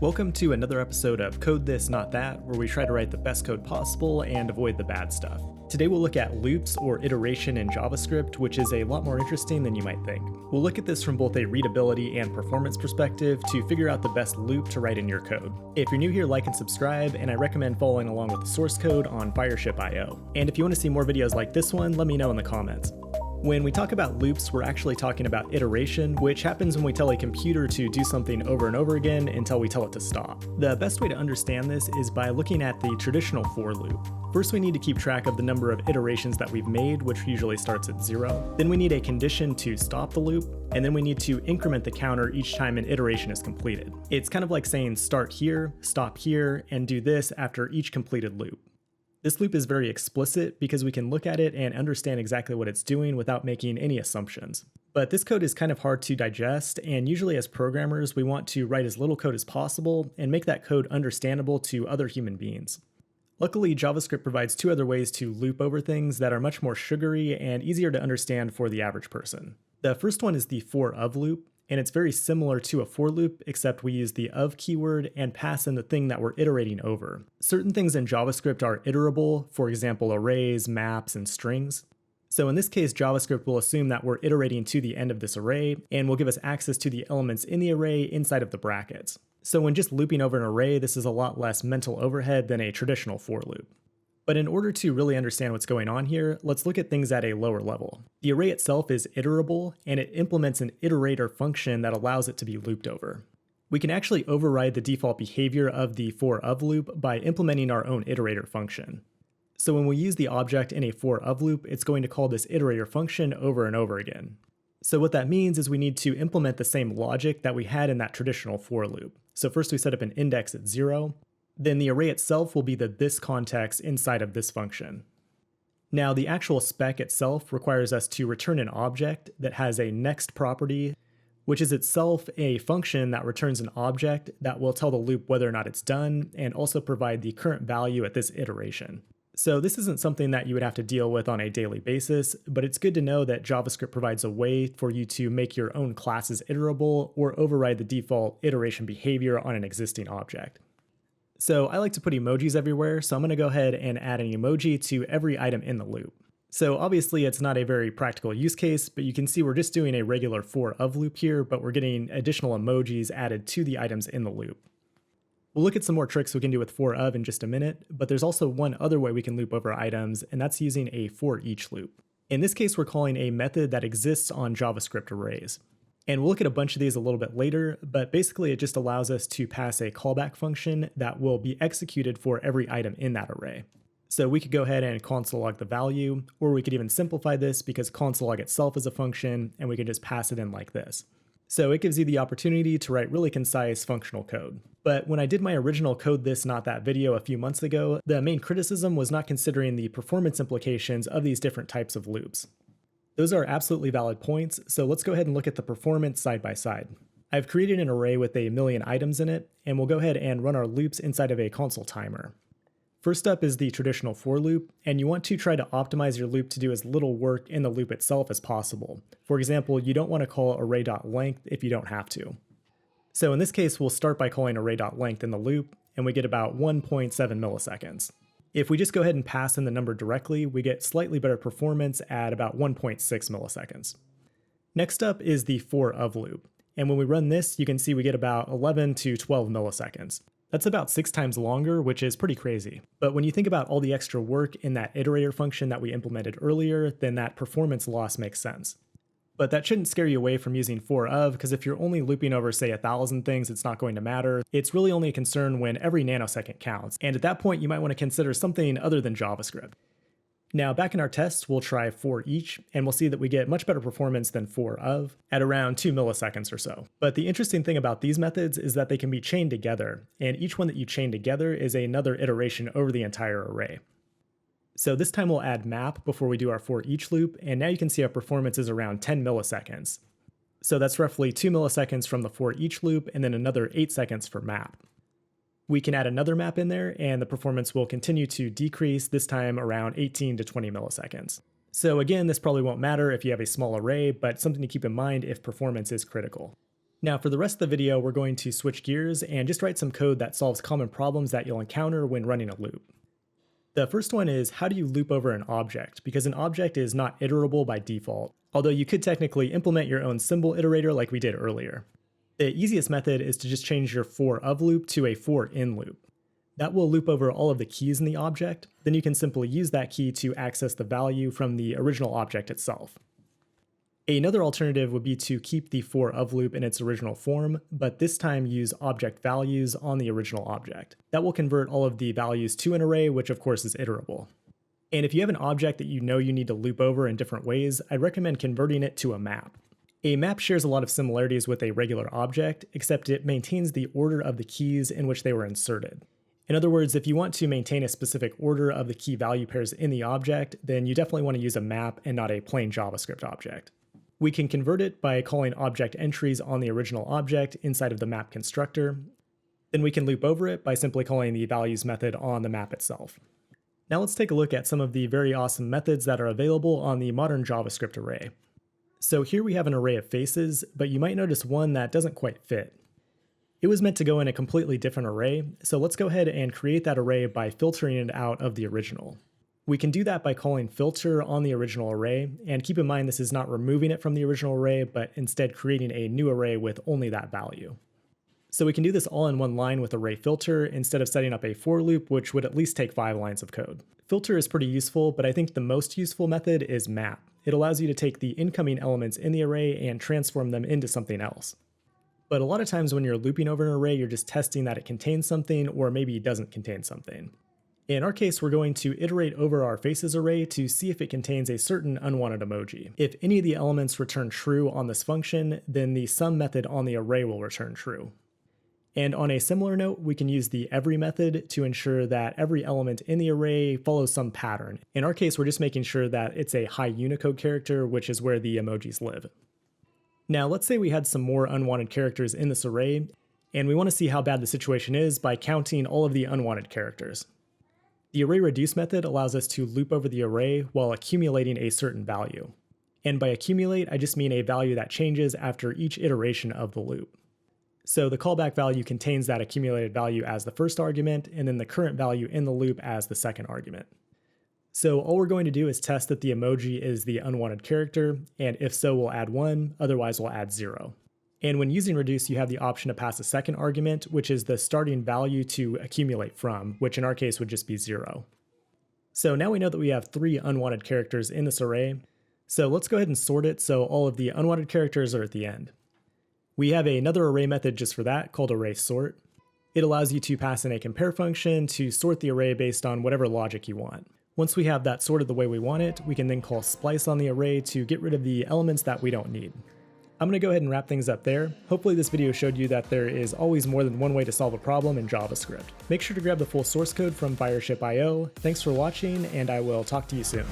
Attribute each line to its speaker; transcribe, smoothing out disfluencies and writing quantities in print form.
Speaker 1: Welcome to another episode of Code This Not That, where we try to write the best code possible and avoid the bad stuff. Today we'll look at loops or iteration in JavaScript, which is a lot more interesting than you might think. We'll look at this from both a readability and performance perspective to figure out the best loop to write in your code. If you're new here, like and subscribe, and I recommend following along with the source code on Fireship.io. And if you want to see more videos like this one, let me know in the comments. When we talk about loops, we're actually talking about iteration, which happens when we tell a computer to do something over and over again until we tell it to stop. The best way to understand this is by looking at the traditional for loop. First, we need to keep track of the number of iterations that we've made, which usually starts at 0. Then we need a condition to stop the loop, and then we need to increment the counter each time an iteration is completed. It's kind of like saying start here, stop here, and do this after each completed loop. This loop is very explicit because we can look at it and understand exactly what it's doing without making any assumptions. But this code is kind of hard to digest, and usually as programmers, we want to write as little code as possible and make that code understandable to other human beings. Luckily, JavaScript provides two other ways to loop over things that are much more sugary and easier to understand for the average person. The first one is the for/of loop, and it's very similar to a for loop, except we use the of keyword and pass in the thing that we're iterating over. Certain things in JavaScript are iterable, for example, arrays, maps, and strings. So in this case, JavaScript will assume that we're iterating to the end of this array, and will give us access to the elements in the array inside of the brackets. So when just looping over an array, this is a lot less mental overhead than a traditional for loop. But in order to really understand what's going on here, let's look at things at a lower level. The array itself is iterable, and it implements an iterator function that allows it to be looped over. We can actually override the default behavior of the for/of loop by implementing our own iterator function. So when we use the object in a for/of loop, it's going to call this iterator function over and over again. So what that means is we need to implement the same logic that we had in that traditional for loop. So first we set up an index at 0. Then the array itself will be the this context inside of this function. Now the actual spec itself requires us to return an object that has a next property, which is itself a function that returns an object that will tell the loop whether or not it's done and also provide the current value at this iteration. So this isn't something that you would have to deal with on a daily basis, but it's good to know that JavaScript provides a way for you to make your own classes iterable or override the default iteration behavior on an existing object. So I like to put emojis everywhere, so I'm going to go ahead and add an emoji to every item in the loop. So obviously it's not a very practical use case, but you can see we're just doing a regular for/of loop here, but we're getting additional emojis added to the items in the loop. We'll look at some more tricks we can do with for/of in just a minute, but there's also one other way we can loop over items, and that's using a for/each loop. In this case, we're calling a method that exists on JavaScript arrays. And we'll look at a bunch of these a little bit later, but basically it just allows us to pass a callback function that will be executed for every item in that array. So we could go ahead and console log the value, or we could even simplify this because console log itself is a function, and we can just pass it in like this. So it gives you the opportunity to write really concise functional code. But when I did my original Code This Not That video a few months ago, the main criticism was not considering the performance implications of these different types of loops. Those are absolutely valid points, so let's go ahead and look at the performance side by side. I've created an array with 1,000,000 items in it, and we'll go ahead and run our loops inside of a console timer. First up is the traditional for loop, and you want to try to optimize your loop to do as little work in the loop itself as possible. For example, you don't want to call array.length if you don't have to. So in this case, we'll start by calling array.length in the loop, and we get about 1.7 milliseconds. If we just go ahead and pass in the number directly, we get slightly better performance at about 1.6 milliseconds. Next up is the for/of loop, and when we run this, you can see we get about 11 to 12 milliseconds. That's about 6 times longer, which is pretty crazy. But when you think about all the extra work in that iterator function that we implemented earlier, then that performance loss makes sense. But that shouldn't scare you away from using for/of, because if you're only looping over, say, 1,000 things, it's not going to matter. It's really only a concern when every nanosecond counts, and at that point you might want to consider something other than JavaScript. Now back in our tests, we'll try for/each, and we'll see that we get much better performance than for/of at around 2 milliseconds or so. But the interesting thing about these methods is that they can be chained together, and each one that you chain together is another iteration over the entire array. So this time we'll add map before we do our for/each loop, and now you can see our performance is around 10 milliseconds. So that's roughly 2 milliseconds from the for/each loop, and then another 8 seconds for map. We can add another map in there, and the performance will continue to decrease, this time around 18 to 20 milliseconds. So again, this probably won't matter if you have a small array, but something to keep in mind if performance is critical. Now for the rest of the video, we're going to switch gears and just write some code that solves common problems that you'll encounter when running a loop. The first one is, how do you loop over an object? Because an object is not iterable by default, although you could technically implement your own symbol iterator like we did earlier. The easiest method is to just change your for of loop to a for in loop. That will loop over all of the keys in the object, then you can simply use that key to access the value from the original object itself. Another alternative would be to keep the for of loop in its original form, but this time use object values on the original object. That will convert all of the values to an array, which of course is iterable. And if you have an object that you know you need to loop over in different ways, I'd recommend converting it to a map. A map shares a lot of similarities with a regular object, except it maintains the order of the keys in which they were inserted. In other words, if you want to maintain a specific order of the key value pairs in the object, then you definitely want to use a map and not a plain JavaScript object. We can convert it by calling object entries on the original object inside of the map constructor. Then we can loop over it by simply calling the values method on the map itself. Now let's take a look at some of the very awesome methods that are available on the modern JavaScript array. So here we have an array of faces, but you might notice one that doesn't quite fit. It was meant to go in a completely different array, so let's go ahead and create that array by filtering it out of the original. We can do that by calling filter on the original array, and keep in mind this is not removing it from the original array, but instead creating a new array with only that value. So we can do this all in one line with array filter instead of setting up a for loop, which would at least take 5 lines of code. Filter is pretty useful, but I think the most useful method is map. It allows you to take the incoming elements in the array and transform them into something else. But a lot of times when you're looping over an array, you're just testing that it contains something or maybe it doesn't contain something. In our case, we're going to iterate over our faces array to see if it contains a certain unwanted emoji. If any of the elements return true on this function, then the sum method on the array will return true. And on a similar note, we can use the every method to ensure that every element in the array follows some pattern. In our case, we're just making sure that it's a high Unicode character, which is where the emojis live. Now, let's say we had some more unwanted characters in this array, and we want to see how bad the situation is by counting all of the unwanted characters. The array reduce method allows us to loop over the array while accumulating a certain value. And by accumulate, I just mean a value that changes after each iteration of the loop. So the callback value contains that accumulated value as the first argument, and then the current value in the loop as the second argument. So all we're going to do is test that the emoji is the unwanted character, and if so, we'll add 1, otherwise we'll add 0. And when using reduce, you have the option to pass a second argument, which is the starting value to accumulate from, which in our case would just be 0. So now we know that we have 3 unwanted characters in this array. So let's go ahead and sort it so all of the unwanted characters are at the end. We have another array method just for that called array sort. It allows you to pass in a compare function to sort the array based on whatever logic you want. Once we have that sorted the way we want it, we can then call splice on the array to get rid of the elements that we don't need. I'm going to go ahead and wrap things up there. Hopefully this video showed you that there is always more than one way to solve a problem in JavaScript. Make sure to grab the full source code from Fireship.io. Thanks for watching, and I will talk to you soon.